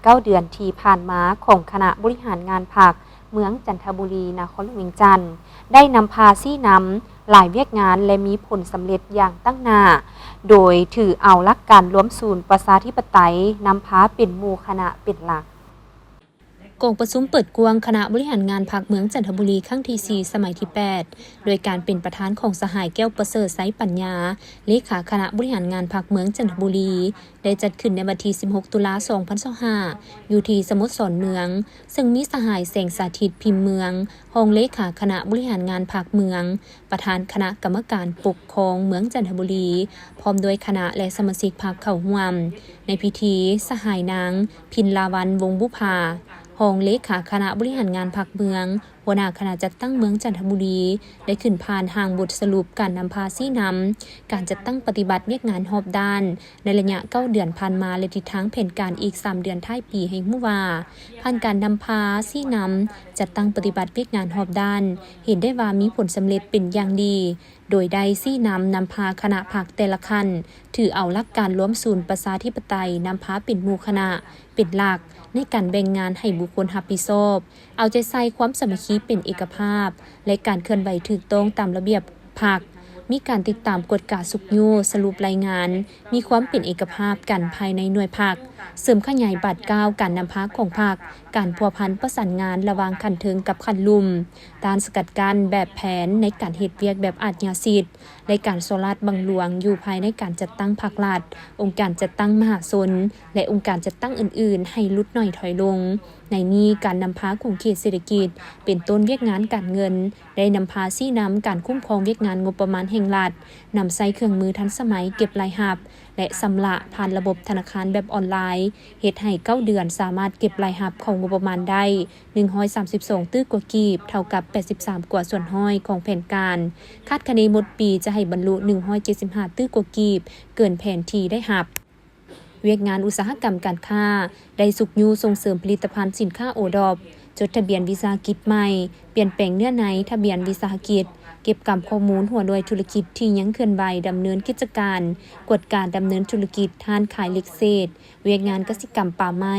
9 เดือนที่ผ่านมาของคณะบริหารงานพรรคเมืองจันทบุรีนครหลวงเวียงจันทน์ได้นำพาซี่นำหลายเวียกงานและมีผลสำเร็จอย่างตั้งหน้าโดยถือเอาหลักการรวมศูนย์ประชาธิปไตยนำพาเป็นหมู่คณะเป็นหลักกองประชุมเปิดกวงคณะบริหารงานพรรคเมืองจันทบุรีครั้งที่ 4 สมัยที่ 8 โดยการเป็นประธานของสหายแก้วประเสริฐไซปัญญาเลขาคณะบริหารงานพรรคเมืองจันทบุรีได้จัดขึ้นในวันที่ 16 ตุลาคม 2025 อยู่ที่สโมสรเมืองซึ่งมีสหายแสงสาธิตพิมพ์เมืองรองเลขาคณะบริหารงานพรรคเมืองประธานคณะกรรมการปกครองเมืองจันทบุรีพร้อมด้วยคณะและสมาชิกพรรคเข้าร่วมในพิธีสหายนางพินลาวันวงศ์บุภารองเลขาคณะบริหารงานพรรคเมืองหัวหน้าคณะจัดตั้งเมืองจันทบุรีได้ขึ้นผ่านทางบทสรุปการนำพาซี่นำการจัดตั้งปฏิบัติเวียกงานรอบด้านในระยะ9 เดือนผ่านมาและทิศทางแผนการอีก3 เดือนท้ายปีให้รู้ว่าผ่านการนำพาซี่นำจัดตั้งปฏิบัติเวียกงานรอบด้านเห็นได้ว่ามีผลสำเร็จเป็นอย่างดีโดยได้ซี่นำพาคณะพรรคแต่ละขั้นถือเอาหลักการรวมศูนย์ประชาธิปไตยนำพาเป็นหมู่คณะเป็นหลักในการแบ่งงานให้บุคคลรับผิดชอบเอาใจใส่ความสามัคคีเป็นเอกภาพและการเคลื่อนไหวถูกต้องตามระเบียบพรรคมีการติดตามกฎกาสุกโยสรุปรายงานมีความเป็นเอกภาพกันภายในหน่วยพรรคเสริมขยายบัตร9การนำพาของพรรคการพัวพันประสานงานระหว่างขันเทิงกับขันลุ่มการสกัดกั้นแบบแผนในการเฮ็ดเวียกแบบอาชญาสิทธิ์และการโซลัดบังหลวงอยู่ภายในการจัดตั้งพรรครัฐองค์การจัดตั้งมหาชนและองค์การจัดตั้งอื่นๆให้ลดน้อยถอยลงในนี้การนำพาของเขตเศรษฐกิจเป็นต้นเวียกงานการเงินได้นำพาซี่นำการคุ้มครองเวียกงานงบประมาณแห่งรัฐนำใส่เครื่องมือทันสมัยเก็บรายหับและสำระผ่านระบบธนาคารแบบออนไลน์เฮ็ดให้9 เดือนสามารถเก็บรายหับของงบประมาณได้132ตื้อกว่ากีบเท่ากับ83กว่าส่วนห้อยของแผนการคาดคะเนหมดปีจะให้บรรลุ175ตื้อกว่ากีบเกินแผนที่ได้หับเวียกงานอุตสาหกรรมการค้าได้สุกยูส่งเสริมผลิตภัณฑ์สินค้าโอดอปจดทะเบียนวิสาหกิจใหม่เปลี่ยนแปลงเนื้อในทะเบียนวิสาหกิจเก็บกำข้อมูลหัวหน่วยธุรกิจที่ยังเคลื่อนไหวดำเนินกิจการกวดการดำเนินธุรกิจท่านขายเล็กเศษเวียกงานกสิกรรมป่าไม้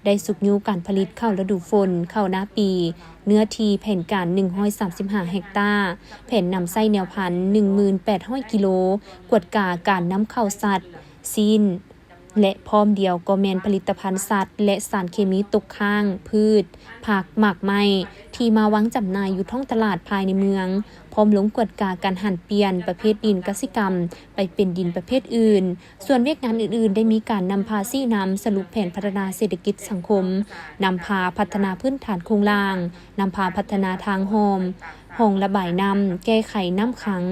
ได้สุกยูการผลิตข้าวฤดูฝนข้าวหน้าปีเนื้อที่แผนการ135เฮกตาร์แผนนำไส้แนวพันธุ์ 1800 กิโลกวดการนำเข้าสัตว์ซีนและพร้อมเดียวก็แมนผลิตภัณฑ์สัตว์และสารเคมีตกค้างพืชผักหมากไม้ที่มาวางจำหน่ายอยู่ท้องตลาดภายในเมืองพร้อมลงกวดการหันเปลี่ยนประเภทดินกสิกรรมไปเป็นดินประเภทอื่นส่วนเวียกงานอื่นๆได้มีการนำพาซี่นำสรุปแผนพัฒนาเศรษฐกิจสังคมนำพาพัฒนาพื้นฐานโครงล่างนำพาพัฒนาทางห้องระบายน้ำแก้ไขน้ำขัง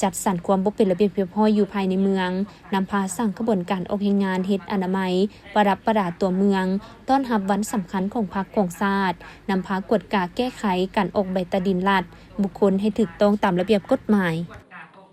จัดสรรความบ่เป็นระเบียบเรียบร้อยอยู่ภายในเมืองนำพาสร้างกระบวนการออกแรงงานเฮ็ดอนามัยประดับประดาตัวเมืองต้อนรับวันสำคัญของพรรคของชาตินำพากวดกาแก้ไขการออกใบตาดินรัฐบุคคลให้ถูกต้องตามระเบียบกฎหมาย